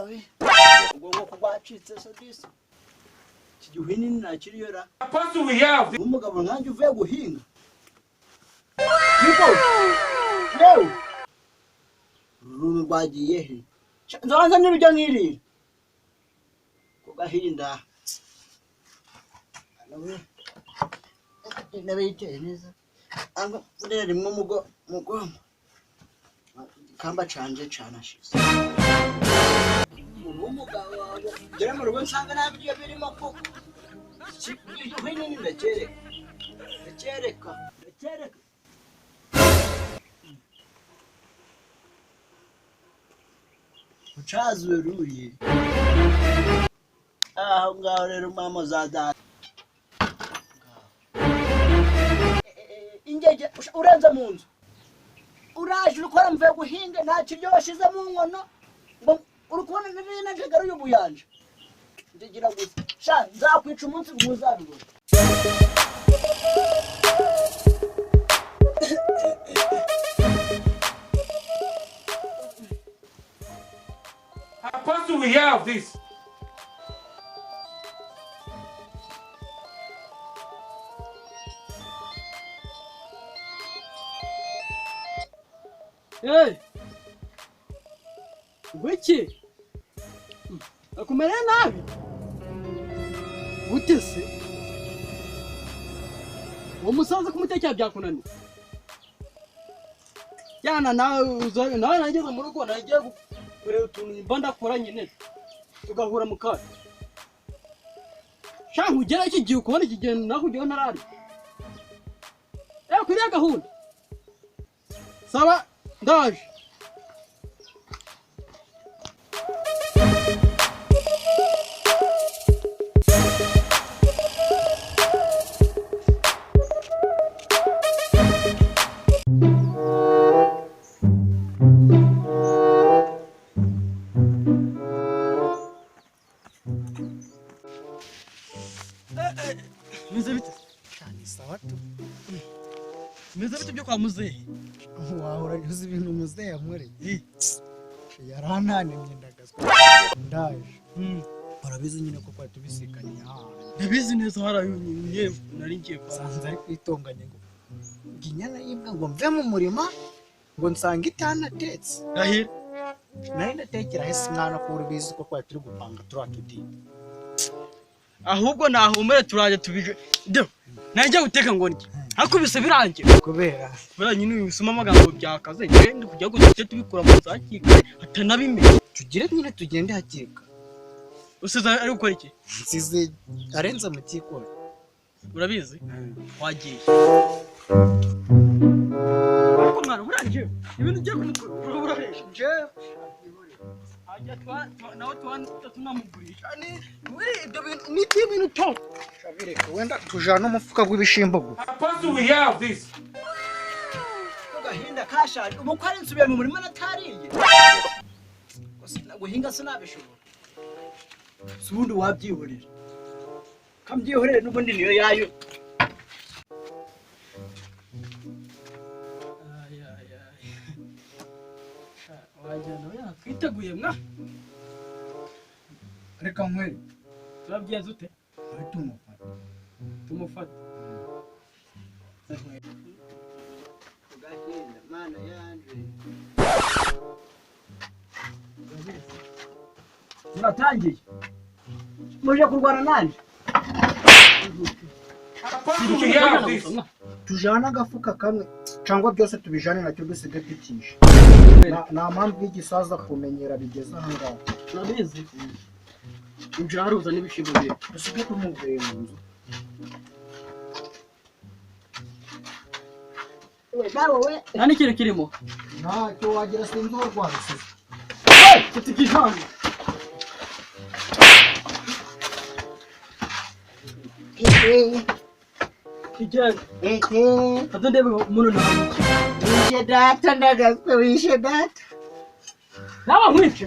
yawe ubwo kwacitse so disi kijuhini nakiriyora What do we have? umugabo nkanjye uvuye guhinga niko no ruru rwagiye he nzanza n'ibyo nkiri kugahinda nawe nawe yiteye neza anga ndere rimwe mugomba kamba canje canashize umugabo wabo ngere mu rugo nsanga nabyo birimo ko kijuhini ndakereka ucazuruye aho ngaho rero mama zada ingeje urenze mu nzu uraje ukora mvuye guhinga nta kiryo washize mu nkono ngo urukubona nene njegaro y'ubuyanje ndigira gusa sha nzakwica umunsi muzabibona What do we have this? Hey! Wiki! Akumere nabi? Utese? Umusaza kumutekera byakunani. Yana nawe nageze mu rugo nagiye kureba utuntu mba ndakora nyine. Tugahura mu kazi. Shangu ugera iki gihe ukubona iki gihe nakugiye narari. Kuriya gahunda. Saba ndaje. Meze bite? Shani sawa tu. Meze bite byo kwa muzehe? Wahora uzi ibintu muzehe yankoreye. Yarantanemye ndagazwa. Ndaje. Barabizi nyine ko twatubisikaniye ahantu. Ndabizi neza harayunye nari ngiye Sanze ari kwitonganya ngo inyana yimbwa ngo mve mu murima ngo nsanga itanatetse. Ahira. Nari ndatekera hese mwana ko ubizi ko turi gupanga turatudi. Ahubwo nahumere turaje tubije. De. Najya guteka ngo ndye. Hakubise birangiye. Kubera nyine usoma amagambo byakaze ngende kujya gutse tubikura mu zakika atanabimenye. tugire nyine tugende hakika. Usiza ari gukora iki? Nsize arenza mu kikora. Urabizi? Wagiye. Ariko mwana buranje ibintu byo kumukura uraresha nje. Ajya nawe tunamugurisha. Muri ibyo bintu ni ibintu to. Shabireka wenda tujana umufuka w'ibishimbo gusa. What do we have this? kugahinda kashaje umukwari nsubiye mu murima natariye guhinga sinabishobora subundi wabyihorera kambyihorere n'ubundi niyo yayo wajyana oya twiteguye mwa Reka nkwere turabyiye zute tumufata kugahinda mana yanje muratangiye muje kurwana nanje What do we have this? tujana agafuka kamwe cyangwa byose tubijane nacyo dusige tutisha. Na mpamvu y'igisaza kumenyera bigeze aha ngaha. nabizi uje haruza n'ibishimbo bye Dusige tumuvuye mu nzu. nawe nta n'ikintu kirimo Ntacyo wagira sinzi aho rwabisize. mfite igihano kijyana hato ndebe umuntu namuki wishe data ndagazwe wishe data nawe nkwice